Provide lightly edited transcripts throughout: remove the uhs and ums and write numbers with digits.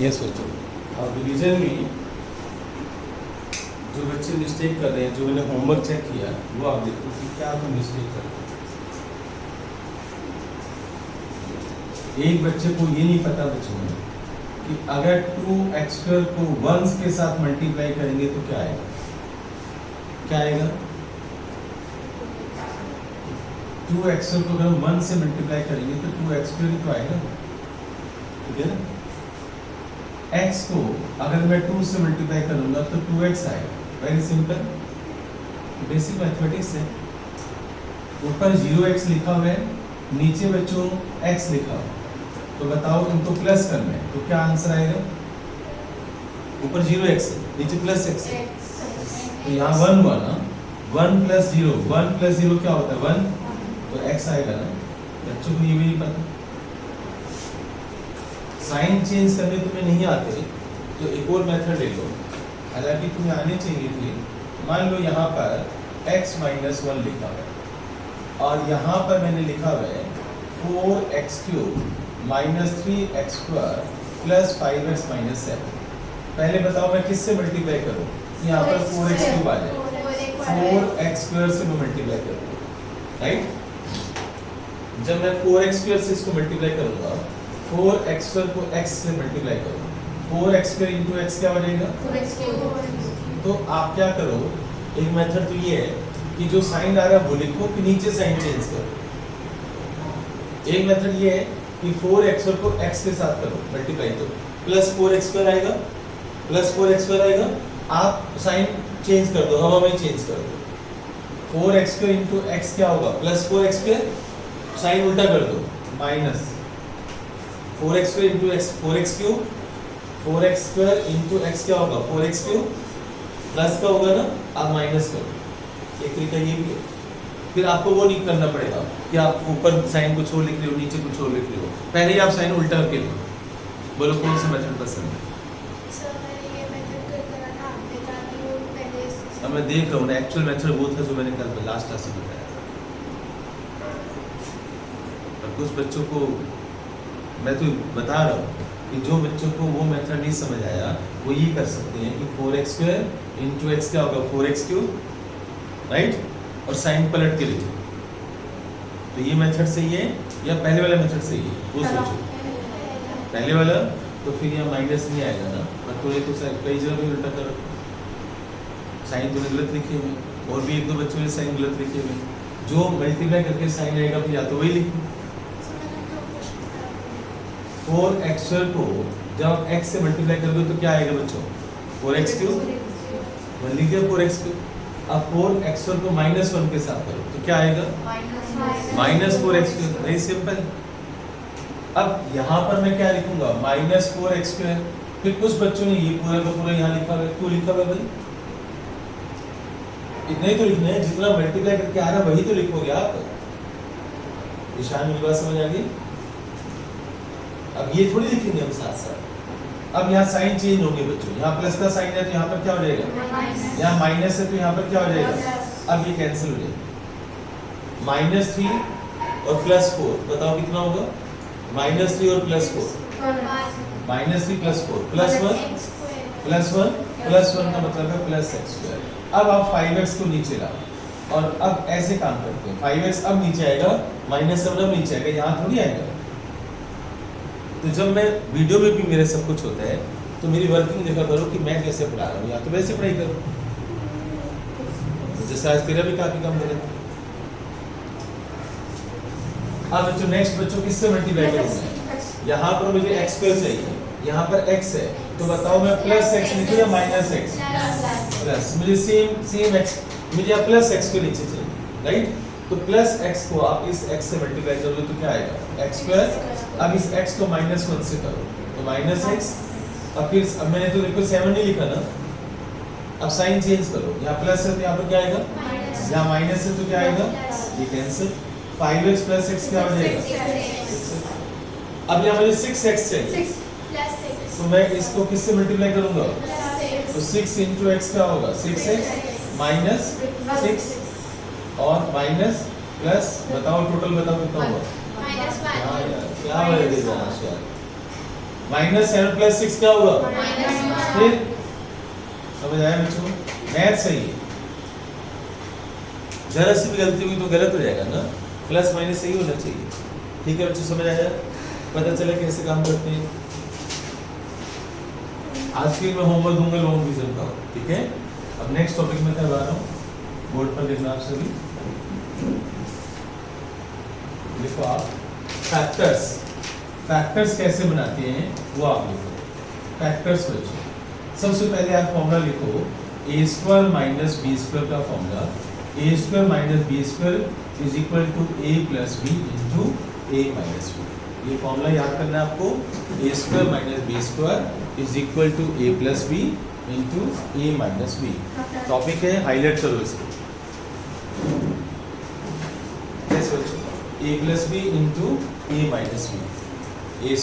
ये सोचो। और रिवीजन में जो बच्चे मिस्टेक कर रहे हैं, जो मैंने होमवर्क चेक किया, वो आप देखो कि क्या तुम मिस्टेक कर रहे हो। एक बच्चे को ये नहीं पता बच्चों में कि अगर 2x² को 1s के साथ मल्टीप्लाई करेंगे तो क्या आएगा। क्या आएगा? 2x² को अगर हम 1 से मल्टीप्लाई करेंगे तो 2x² ही तो आएगा, ठीक है ना। x को अगर मैं 2 से मल्टीप्लाई करूंगा तो 2x आएगा। वेरी सिंपल, बेसिक मैथमेटिक्स है। ऊपर 0x लिखा हुआ है, नीचे बच्चों x लिखा हुआ है, तो बताओ इनको प्लस करना है तो क्या आंसर आएगा। ऊपर 0x है, नीचे प्लस x है, तो यहाँ 1 हुआ ना। 1 + 0, 1 + 0 क्या होता है 1, तो x आएगा ना। बच्चों को ये भी नहीं पता। साइन चेंज करने तुम्हें नहीं आते तो एक और मेथड ले लो, हालांकि तुम्हें आने चाहिए थे। मान लो यहाँ पर x - 1 लिखा हुआ है और यहाँ पर मैंने लिखा हुआ है 4x³ - 3x² + 5x - 7। पहले बताओ मैं किससे मल्टीप्लाई करूँ। यहाँ पर 4x³ आ जाए, 4x² से मैं मल्टीप्लाई करूँगा, राइट। जब मैं 4x² से इसको मल्टीप्लाई करूँगा, 4x² को x से मल्टीप्लाई करो, 4x² × x क्या हो जाएगा 4x³। तो आप क्या करो, एक मेथड तो ये है कि जो साइन आ रहा है वो लिखो कि नीचे साइन चेंज करो। एक मेथड ये है कि 4x² को x के साथ करो मल्टीप्लाई, तो +4x² आएगा, +4x² आएगा। आप साइन चेंज कर दो, हवा में चेंज कर दो। 4x² × x क्या होगा +4x², साइन उल्टा कर दो, minus 4x² × x 4x³, 4x² × x क्या होगा 4x³ प्लस का होगा ना, आप माइनस करो। एक तरीका ये भी है। फिर आपको वो नहीं करना पड़ेगा कि आप ऊपर साइन कुछ और लिख रहे हो, नीचे कुछ और लिख रहे हो, पहले ही आप साइन उल्टा करके लिखो। बोलो कौन सा मेथड पसंद है। अब मैं देख रहा हूँ ना, एक्चुअल मेथड वो था जो मैंने कल लास्ट क्लास में बताया। और कुछ बच्चों को मैं तो बता रहा हूँ कि जो बच्चों को वो मेथड नहीं समझ आया वो ये कर सकते हैं कि 4x² × x क्या होगा 4x³, राइट, और साइन पलट के लिखो। तो ये मेथड सही है या पहले वाला मेथड सही है, वो सोचो। पहले वाला तो फिर यहाँ माइनस नहीं आएगा ना, पर तो कई जगह पे उल्टा करो, साइन तो गलत लिखे हुए, और भी एक दो बच्चों ने साइन गलत लिखे हुए। जो मल्टीप्लाई करके साइन आएगा फिर या तो वही लिखो। 4x² को जब आप x से मल्टीप्लाई करोगे तो क्या आएगा बच्चों 4x³, लिख दिया 4x³। अब 4x² को -1 के साथ करो तो क्या आएगा -4x²। Very simple. अब यहाँ पर मैं क्या लिखूंगा -4x²। फिर कुछ बच्चों ने ये पूरा का पूरा यहाँ लिखा है, क्यों लिखा है भाई, इतना ही तो लिखना है, जितना मल्टीप्लाई करके आ रहा है वही तो लिखोगे आप। ईशान मेरी बात समझ आ गई। अब ये थोड़ी लिखेंगे हम साथ साथ। अब यहाँ साइन चेंज होंगे बच्चों, यहाँ प्लस का साइन है तो यहाँ पर क्या हो जाएगा, यहाँ माइनस है तो यहाँ पर क्या हो जाएगा, अब ये कैंसिल हो जाएगा। -3 और +4 बताओ कितना होगा, -3 और +4, -3 +4 +1 का मतलब है +x²। अब आप 5x को नीचे लाओ और अब ऐसे काम करते हैं, 5x अब नीचे आएगा, -7 अब नीचे आएगा, यहाँ थोड़ी आएगा। तो जब मैं वीडियो में भी मेरे सब कुछ होता है तो मेरी वर्किंग देखा करो कि मैं कैसे पढ़ा रहा हूँ, या तो वैसे पढ़ाई करो, जैसे आज तेरा भी काफी कम करे। अब बच्चों नेक्स्ट बच्चों किससे मल्टीप्लाई करूंगा, यहाँ पर मुझे x² चाहिए, यहाँ पर x है, तो बताओ मैं +x लिखूं या -x, प्लस, मुझे सेम x, मुझे यहाँ +x के नीचे चाहिए, राइट। तो +x को आप इस x से मल्टीप्लाई करोगे तो क्या आएगा x²। अब इस x को -1 से करो तो -x, अब फिर अब मैंने तो देखो 7 नहीं लिखा ना, अब साइन चेंज करो, यहाँ प्लस है तो यहाँ पर क्या आएगा, यहाँ माइनस है तो क्या आएगा, ये कैंसिल। 5x + x क्या हो जाएगा, अब यहाँ मुझे 6x चाहिए, तो मैं इसको किससे मल्टीप्लाई करूंगा, तो 6 × x क्या होगा 6x -6 और माइनस प्लस, बताओ टोटल बताओ कितना होगा, क्या -7 + 6 क्या होगा? -1। फिर समझ आया बच्चों? मैथ सही है, जरा सी भी गलती हुई तो गलत हो जाएगा ना, प्लस माइनस सही होना चाहिए। ठीक है बच्चों, समझ आया? पता चला कैसे काम करते हैं। आज फिर मैं होमवर्क दूंगा लॉन्ग डिवीजन का, ठीक है? अब नेक्स्ट टॉपिक में करवा रहा हूँ, बोर्ड पर लिखना आप सभी। लिखो आप फैक्टर्स, फैक्टर्स कैसे बनाते हैं वो आप लिखो। फैक्टर्स बच्चों, सबसे पहले आप फॉर्मूला लिखो a² - b² का formula, a² - b² is equal to a + b into a - b। ये फॉर्मूला याद करना है आपको, a² - b² is equal to a + b into a - b। Topic है, हाईलाइट करो इसको। कैसे बच्चों? a + b into a - b, a²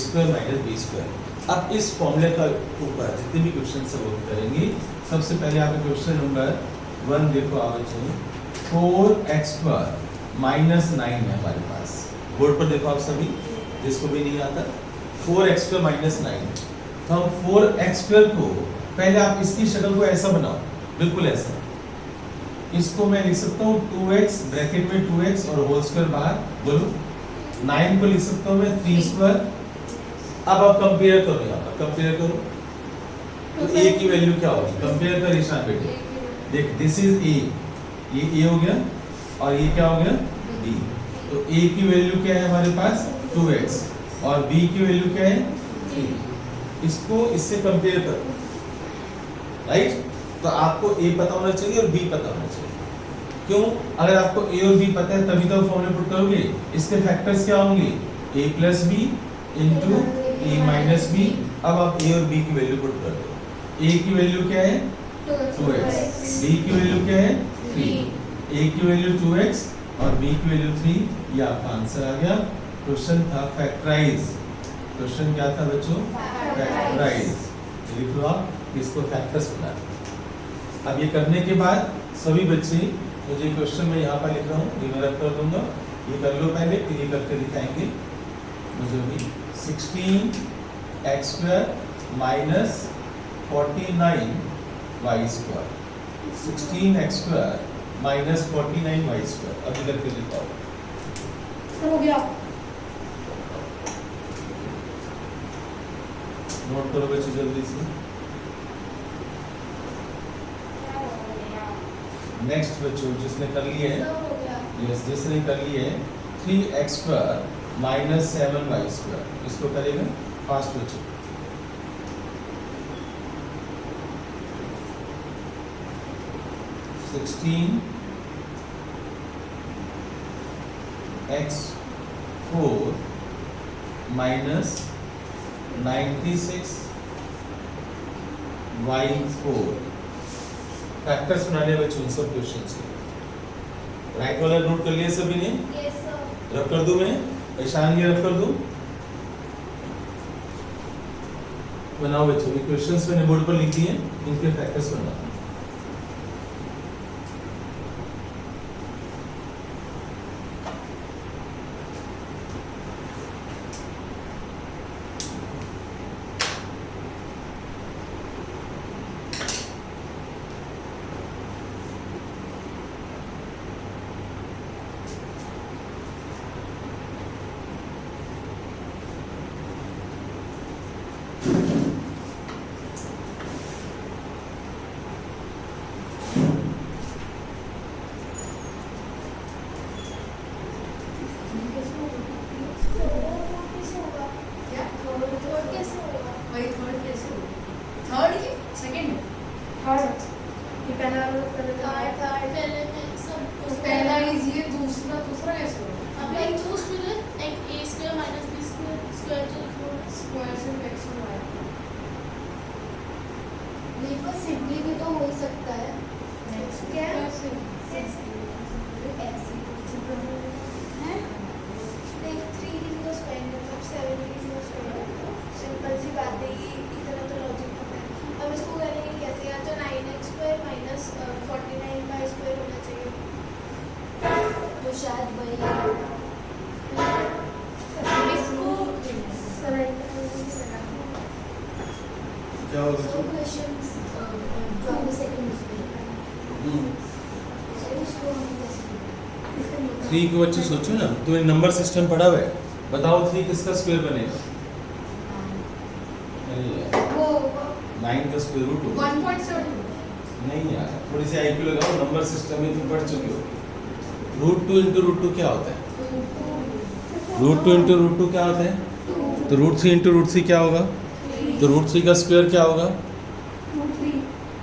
- b²। अब इस फॉर्मूले का ऊपर जितने भी क्वेश्चन से वर्क करेंगे, सबसे पहले आप क्वेश्चन नंबर 1 देखो आप बच्चों। 4x² - 9 है हमारे पास, बोर्ड पर देखो आप सभी, जिसको भी नहीं आता। 4x² - 9, तो हम 4x² को पहले आप इसकी शक्ल को ऐसा बनाओ, बिल्कुल ऐसा। इसको मैं लिख सकता हूँ 2x ब्रैकेट में 2x और होल स्क्वायर बाहर, बोलो। 9 को लिख सकता हूँ मैं 3²। अब आप कंपेयर करो, यहाँ पर कंपेयर करो तो a की वैल्यू क्या होगी? कंपेयर कर ईशान बेटे, देख दिस इज a, ये a हो गया और ये क्या हो गया? b। तो a की वैल्यू क्या है हमारे पास? 2x और b की वैल्यू क्या है? 3। इसको इससे कंपेयर करो, राइट? तो आपको a पता होना चाहिए और b पता होना चाहिए। क्यों? अगर आपको a और b पता है तभी तो फॉर्मूले पुट करोगे। इसके फैक्टर्स क्या होंगे? a + b into a - b। अब आप a और b की वैल्यू पुट कर दो। a की वैल्यू क्या है? 2x, b की वैल्यू क्या है? 3, a की वैल्यू 2x और b की वैल्यू 3। ये आपका आंसर आ गया। क्वेश्चन था फैक्टराइज। क्वेश्चन क्या था बच्चों? फैक्टराइज। लिख लो आप, इसको फैक्टर्स बना। अब ये करने के बाद सभी बच्चे, मुझे क्वेश्चन में यहाँ पर लिख रहा हूँ, ये मैं रख कर दूंगा, ये कर लो पहले, फिर ये करके दिखाएंगे मुझे भी। 16x² - 49y², 16x² - 49y²। अभी करके दिखाओ। हो गया। नोट करो बच्चों जल्दी से। नेक्स्ट बच्चों जिसने कर लिए है, यस जिसने कर लिए है 3x² - 7y², इसको करेगा फास्ट बच्चों। (16) x4 minus 96 y4। फैक्टर्स बनाने बच्चों सब क्वेश्चंस के। राइट वाला नोट कर लिया सभी ने? Yes sir. रब कर दूं मैं? ईशान ये रब कर दूं? बनाओ बच्चों, ये क्वेश्चंस मैंने बोर्ड पर लिख दिए, इनके फैक्टर्स बनाओ। सिंपली भी तो हो सकता है। क्या सिंपल सी बात है, ये इतना तो लॉजिक पता है। अब इसको करेंगे कैसे? या तो 9x² - 49y² होना चाहिए, तो शायद वही इसको क्वेश्चंस जो आपने सेकंड में इसको हम कैसे 3 के बच्चे सोचो ना, तुम्हें नंबर सिस्टम पढ़ा हुआ है, बताओ 3 किसका स्क्वायर बनेगा? नहीं यार, वो 9 का स्क्वायर रूट होगा। 1.7 नहीं यार, थोड़ी सी आईक्यू लगाओ, नंबर सिस्टम में तुम पढ़ चुके हो। रूट 2 इंटू रूट 2 क्या होता है? रूट 2 इंटू रूट 2 क्या होता है? तो रूट 3 इंटू रूट 3 क्या होगा? तो रूट 3 का स्क्वायर क्या होगा?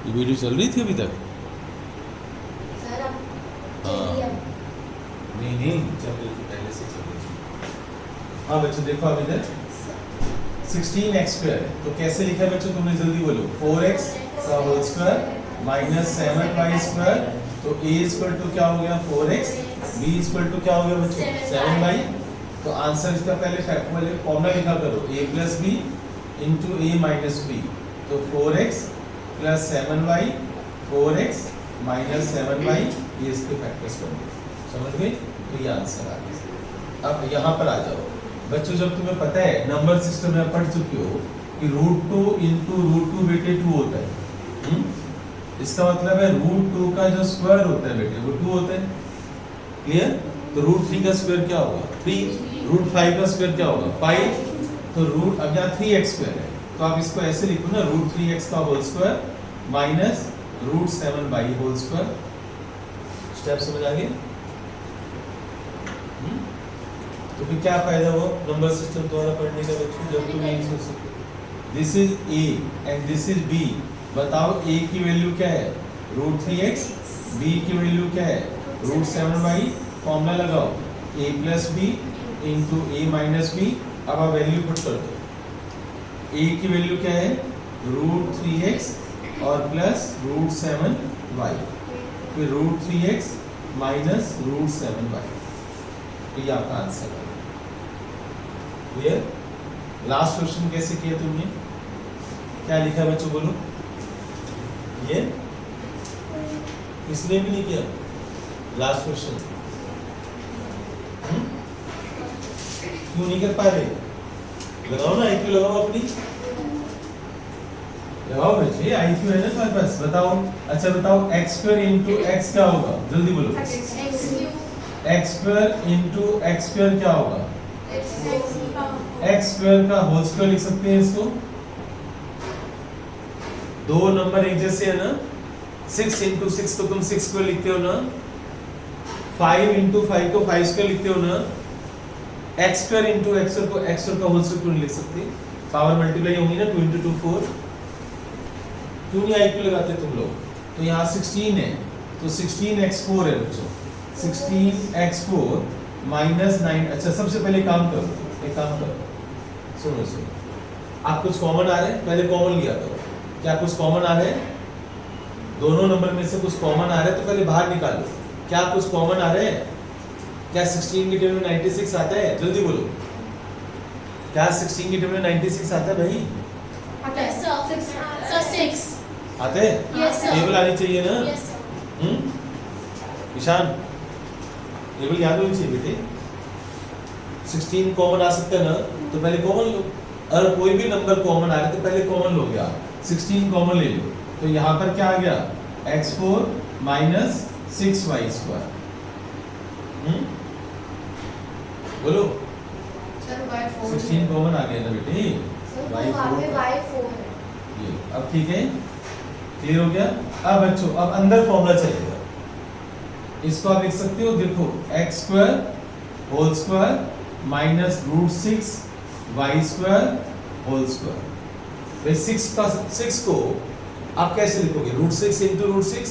ये वीडियो चल रही थी अभी तक? सर आप हाँ। चलिए अब नहीं चल रही थी, पहले से चल रही थी। हाँ बच्चों देखो अभी तक 16x स्क्वायर है, तो कैसे लिखा है बच्चों, तुमने जल्दी बोलो। 4x का whole square minus 7y square, तो a इक्वल टू क्या हो गया 4x, b इक्वल टू क्या हो गया बच्चों 7y। तो आंसर इसका पहले फैक्टोरियल है, फॉर्मूला लिखा करो a plus b into a minus b, तो 4x plus 7y 4x minus 7y, ये इसके फैक्टर्स बन, समझ गए? तो ये आंसर आ गया। अब यहाँ पर आ जाओ बच्चों, जब तुम्हें पता है नंबर सिस्टम में पढ़ चुके हो कि रूट 2 इंटू रूट 2 बेटे 2 होता है। इसका मतलब है रूट 2 का जो स्क्वायर होता है बेटे वो 2 होता है। क्लियर? तो रूट 3 का स्क्वायर क्या होगा 3, रूट 5 का स्क्वायर क्या होगा 5, तो रूट अब यहाँ 3x स्क्वायर है, तो आप इसको ऐसे लिखो ना, रूट 3x का whole square minus root 7y whole square. Step समझ आ गए? तो फिर क्या फायदा हुआ नंबर सिस्टम द्वारा पढ़ने का बच्चों, जब तुम नहीं सोच सकते। This is a and this is b, बताओ a की वैल्यू क्या है रूट 3x, b की वैल्यू क्या है रूट 7y। फॉर्मूला लगाओ a plus b into a minus b। अब आप वैल्यू पुट कर दो, a की वैल्यू क्या है रूट 3x और प्लस रूट 7y, फिर root 3x minus root 7y, तो ये आपका आंसर है। क्लियर? लास्ट क्वेश्चन कैसे किया तुमने, क्या लिखा है बच्चों बोलो? ये इसने भी नहीं किया लास्ट क्वेश्चन, क्यों नहीं कर पा रहे? लगाओ ना आईक्यू, लगाओ अपनी, लगाओ बच्चे, आईक्यू है ना तुम्हारे पास। बताओ, अच्छा बताओ x स्क्वायर इंटू x क्या होगा, जल्दी बोलो। x square into x square क्या होगा? x स्क्वायर का होल स्क्वायर लिख सकते हैं इसको, दो नंबर एक जैसे है ना। 6 इंटू 6 को तुम 6 स्क्वायर लिखते हो ना, 5 इंटू 5 को 5 स्क्वायर लिखते हो ना। x square into x square को x स्क्वायर का होल स्क्वायर क्यों नहीं लिख सकते? पावर मल्टीप्लाई होगी ना, 2 इंटू 2 4, क्यों नहीं आईक्यू लगाते तुम लोग? तो यहाँ 16 है, तो 16x4 है बच्चों, 16x4 माइनस 9। अच्छा सबसे पहले काम करो, एक काम करो, सुनो, आप कुछ कॉमन आ रहे हैं, पहले कॉमन लिया करो। क्या कुछ कॉमन आ रहे हैं? दोनों नंबर में से कुछ कॉमन आ रहे हैं तो पहले बाहर निकालो। क्या कुछ कॉमन आ रहे हैं? क्या 16 की टर्म में 96 आता है? जल्दी बोलो, क्या 16 की टर्म में 96 आता है भाई? आते हैं? टेबल आनी चाहिए ना। ईशान, टेबल याद होनी चाहिए बेटे। 16 कॉमन आ सकता है ना, तो पहले कॉमन लो। अगर कोई भी नंबर कॉमन आ रहा है तो पहले कॉमन लो गया, 16 कॉमन ले लो। तो यहाँ पर क्या आ गया x4 माइनस 6y स्क्वायर। बोलो, 16 कॉमन आ गया ना बेटे, y4 ये अब ठीक है, क्लियर हो गया। अब बच्चों अब अंदर फॉर्मूला चलेगा, इसको आप लिख सकते हो, देखो x square whole square minus root 6 y square whole square. भाई 6 को आप कैसे लिखोगे? रूट 6 इंटू रूट 6,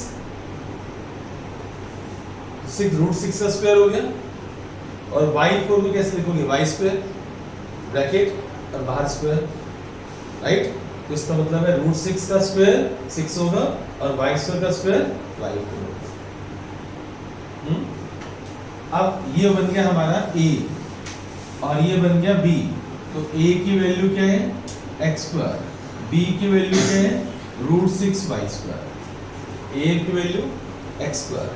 6 रूट 6 का स्क्वायर हो गया। और y4 को कैसे लिखोगे? y स्क्वायर ब्रैकेट और बाहर स्क्वायर, राइट। तो इसका मतलब है रूट 6 का स्क्वायर 6 होगा और y स्क्वायर का स्क्वायर y4 होगा। अब ये बन गया हमारा a और ये बन गया b। तो a की वैल्यू क्या है x स्क्वायर, b की वैल्यू क्या है रूट 6 y स्क्वायर। a की वैल्यू x स्क्वायर,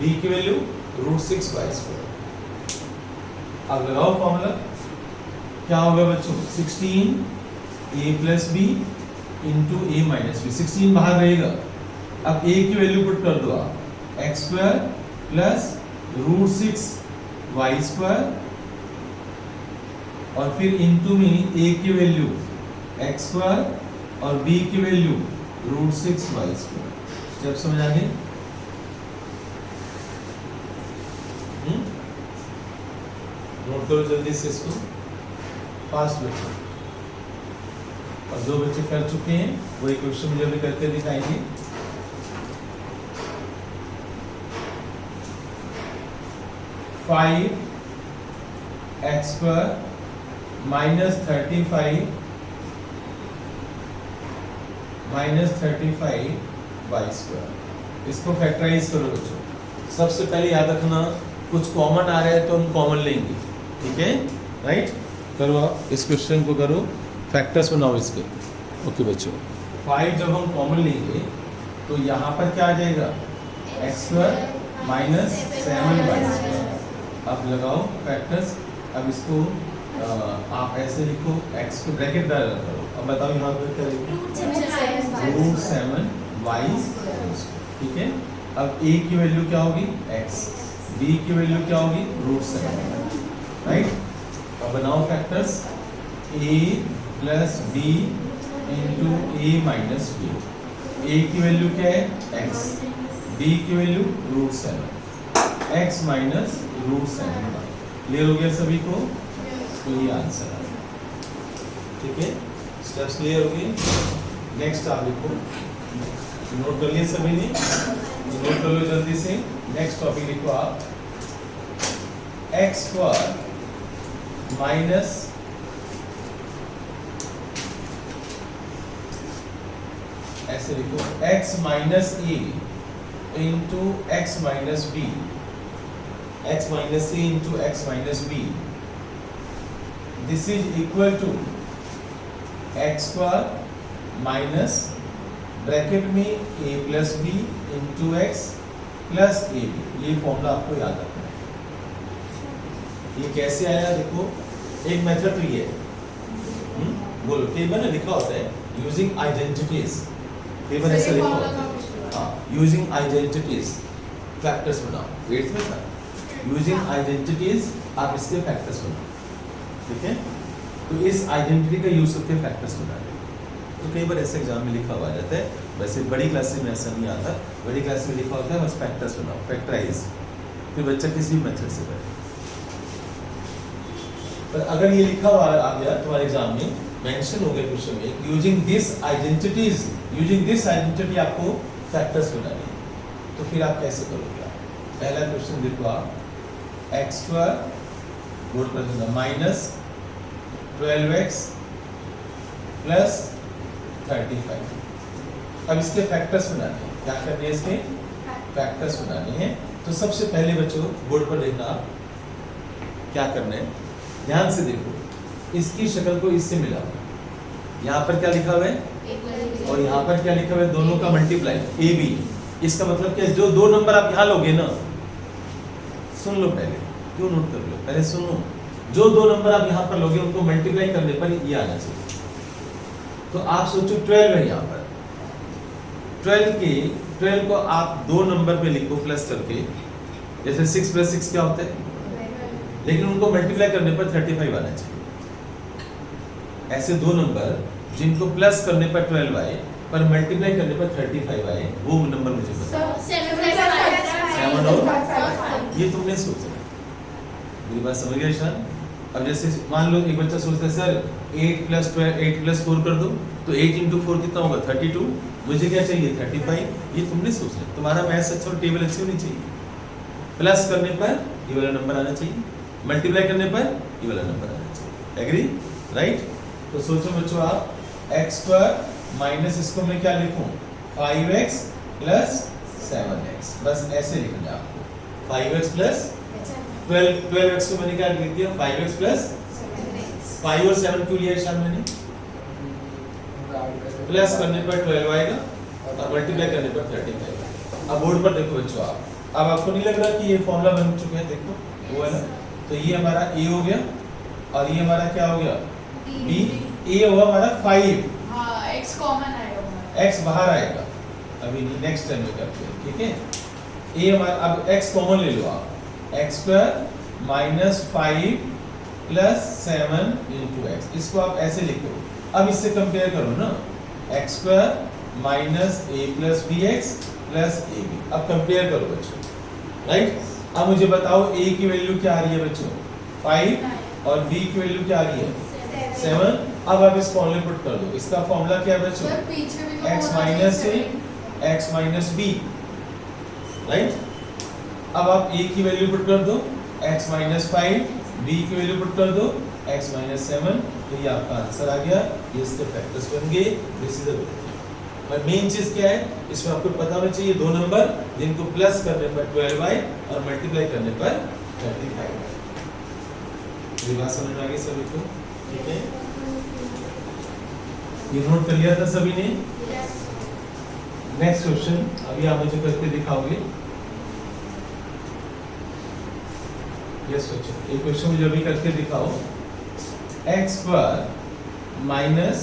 b की वैल्यू रूट 6 y स्क्वायर। अब लगाओ फॉर्मूला, क्या होगा बच्चों? 16 a plus b into A minus B, 16 बाहर रहेगा। अब ए की वैल्यू पुट कर दो आप, X square plus root 6 Y square, और फिर इंटू में ए की वैल्यू एक्स स्क्वायर और बी की value root 6 Y square. Step समझ आ गए? नोट करो जल्दी से इसको, फास्ट बच्चों। और जो बच्चे कर चुके हैं वही क्वेश्चन मुझे भी करके दिखाएंगे। Five X square minus 35 Y square, इसको फैक्टराइज करो बच्चों। सबसे पहले याद रखना, कुछ कॉमन आ रहा है तो हम कॉमन लेंगे, ठीक है? राइट, करो आप इस क्वेश्चन को करो, फैक्टर्स बनाओ इसके। ओके बच्चों, 5 जब हम कॉमन लेंगे तो यहाँ पर क्या आ जाएगा, X square minus 7 Y square. अब लगाओ फैक्टर्स। अब इसको आप ऐसे लिखो, एक्स को ब्रैकेट डाल करो। अब बताओ यहाँ पर क्या लिखो, रूट 7 वाई, ठीक है? अब a की वैल्यू क्या होगी, x, b की वैल्यू क्या होगी, रूट 7, राइट? अब बनाओ factors, a plus b into a minus b। a की वैल्यू क्या है, x, b की value root 7, x minus root 7। Clear हो गया सभी को? तो ये आंसर है, ठीक है? स्टेप्स क्लियर हो गए। नेक्स्ट आप लिखो, नोट कर लिए सभी ने? नोट कर लो जल्दी से। नेक्स्ट टॉपिक लिखो आप, एक्स स्क्वायर माइनस ऐसे लिखो, x minus A into X minus B, X minus A into X minus B, this is equal to X square minus bracket में a plus B into X plus A B. ये formula आपको याद रखना है। ये कैसे आया देखो, एक मेथड तो ये है, बोलो, कई बार लिखा होता है यूजिंग आइडेंटिटीज, कई बार ऐसा लिखा होता है, हाँ, यूजिंग आइडेंटिटीज फैक्टर्स बनाओ। 8th में था, यूजिंग आइडेंटिटीज आप इसके फैक्टर्स बनाओ, ठीक है? तो इस आइडेंटिटी का यूज करके फैक्टर्स बना लें। तो कई बार ऐसे एग्जाम में लिखा हुआ जाता है, वैसे बड़ी क्लासेस में ऐसा नहीं आता। बड़ी क्लास में लिखा होता है बस फैक्टर्स बनाओ, फैक्टराइज, फिर बच्चा किसी भी मेथड से करे। पर अगर ये लिखा हुआ आ गया तुम्हारे एग्जाम में, मेंशन हो गया क्वेश्चन में, using this identities, using this identity आपको फैक्टर्स बनाने हैं, तो फिर आप कैसे करोगे? पहला क्वेश्चन देखो आप, एक्स स्क्वायर बोर्ड पर देना माइनस 12x प्लस 35। अब इसके फैक्टर्स बनाने हैं, क्या करने हैं, इसके फैक्टर्स बनाने हैं। तो सबसे पहले बच्चों बोर्ड पर देखना क्या करना है, ध्यान से देखो, इसकी शक्ल को इससे मिलाओ। यहाँ पर क्या लिखा हुआ है और यहाँ पर क्या लिखा हुआ है, दोनों का मल्टीप्लाई ए बी। इसका मतलब क्या, जो दो नंबर आप यहाँ लोगे ना, सुन लो पहले, क्यों नोट कर लो, पहले सुन लो, जो दो नंबर आप यहाँ पर लोगे उनको मल्टीप्लाई करने पर ये आना चाहिए। तो आप सोचो 12 है यहाँ पर, 12 को आप दो नंबर पे लिखो प्लस करके, जैसे 6 प्लस 6 क्या होता है, लेकिन उनको मल्टीप्लाई करने पर 35 आना चाहिए। ऐसे दो नंबर जिनको प्लस करने पर 12 आए पर मल्टीप्लाई करने पर 35 आए, वो नंबर मुझे बताओ। 7 और ये तुमने सोचा, मेरी बात समझ गया ईशान? अब जैसे मान लो एक बच्चा सोचता है सर 8 प्लस 4 कर दो, तो 8 इंटू 4 कितना होगा, 32। मुझे क्या चाहिए, 35। ये तुमने सोचना, तुम्हारा मैथ्स अच्छा और टेबल अच्छी होनी चाहिए। प्लस करने पर ये वाला नंबर आना चाहिए, मल्टीप्लाई करने पर ये वाला नंबर आना चाहिए। एग्री? राइट? तो सोचो बच्चों आप, एक्स स्क्वायर माइनस इसको मैं क्या लिखूं, 5x प्लस 7x, बस ऐसे लिखना है आपको। 5x प्लस 12x को मैंने क्या लिख दिया, 5x प्लस 5 और 7 क्यों लिया ईशान मैंने, प्लस करने पर 12 आएगा और मल्टीप्लाई करने पर 35। अब बोर्ड पर देखो बच्चों आप, अब आपको नहीं लग रहा कि ये फॉर्मूला बन चुका है, देखो वो है ना, तो ये हमारा a हो गया और ये हमारा क्या हो गया, b। a होगा हमारा 5, हाँ x कॉमन है, x बाहर आएगा, अभी नहीं, नेक्स्ट टाइम में करते हैं, ठीक है। a हमारा, अब x कॉमन ले लो आप, x square minus 5 plus 7 into x, इसको आप ऐसे लिखो। अब इससे कंपेयर करो ना, x square minus a plus B X plus A B, अब कंपेयर करो बच्चों, राइट। अब मुझे बताओ a की वैल्यू क्या आ रही है बच्चों, 5, और b की वैल्यू क्या आ रही है 7। अब आप इस फॉर्मूले पुट कर दो, इसका फॉर्मूला क्या है बच्चों, x minus a x minus b, right. अब आप a की वैल्यू पुट कर दो, x माइनस 5, b की वैल्यू पुट कर दो, x माइनस 7, तो ये आपका आंसर आ गया, ये इसके फैक्टर्स बन गए, दिस इज द। पर मेन चीज क्या है, इसमें आपको पता होना चाहिए दो नंबर जिनको प्लस करने पर 12y और मल्टीप्लाई करने पर 35। ये बात समझ में आ गई सभी को, ठीक है। ये नोट कर लिया था सभी ने। नेक्स्ट क्वेश्चन अभी आप मुझे करके दिखाओगे। यस बच्चों, एक क्वेश्चन मुझे अभी करके दिखाओ। x पर माइनस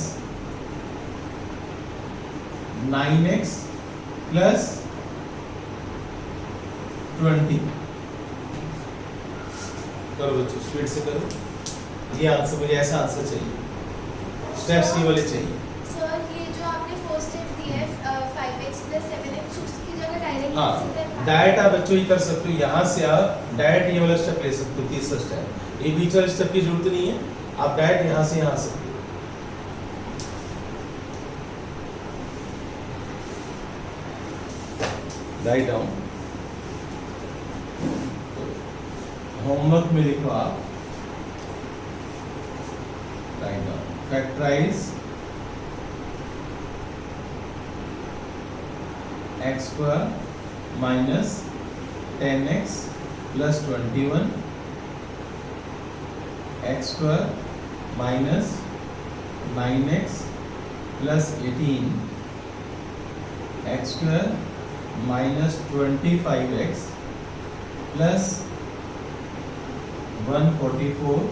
9x प्लस 20 करो बच्चों, स्पीड से करो। ये आंसर, मुझे ऐसा आंसर चाहिए, स्टेप्स ये वाले चाहिए। सर ये जो आपने फर्स्ट स्टेप दिया है 5x प्लस 7x, उसकी जगह डायरेक्ट हाँ, डायरेक्ट आप बच्चों ये कर सकते हो, यहाँ से आप डायरेक्ट ये वाला स्टेप ले सकते हो, तीसरा स्टेप। ये बीच वाले स्टेप की जरूरत नहीं है, आप डायरेक्ट यहाँ से यहाँ सकते हो। राइट डाउन, होमवर्क में लिखो आप, write down, factorise x square minus 10x plus 21, x square minus 9x plus 18, x square minus 25x plus 144,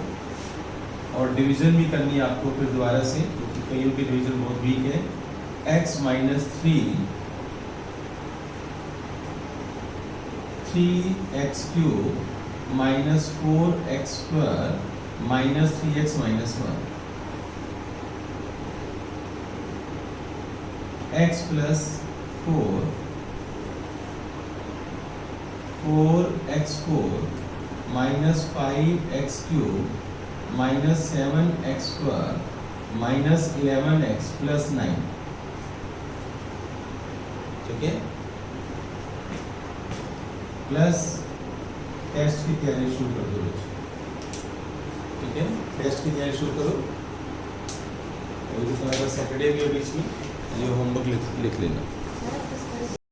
और डिवीजन भी करनी है आपको फिर दोबारा से, क्योंकि कईयों की डिवीजन बहुत वीक है। x minus 3x cube minus 4x square minus 3x minus 1, x plus 4x4 minus 5x cube minus 7x square minus 11x plus 9, ठीक है। प्लस टेस्ट की तैयारी शुरू कर दो बच्चों, ठीक है। टेस्ट की तैयारी शुरू करो, अभी तो तुम्हारा सैटरडे भी है बीच में, ये होमवर्क लिख लेना।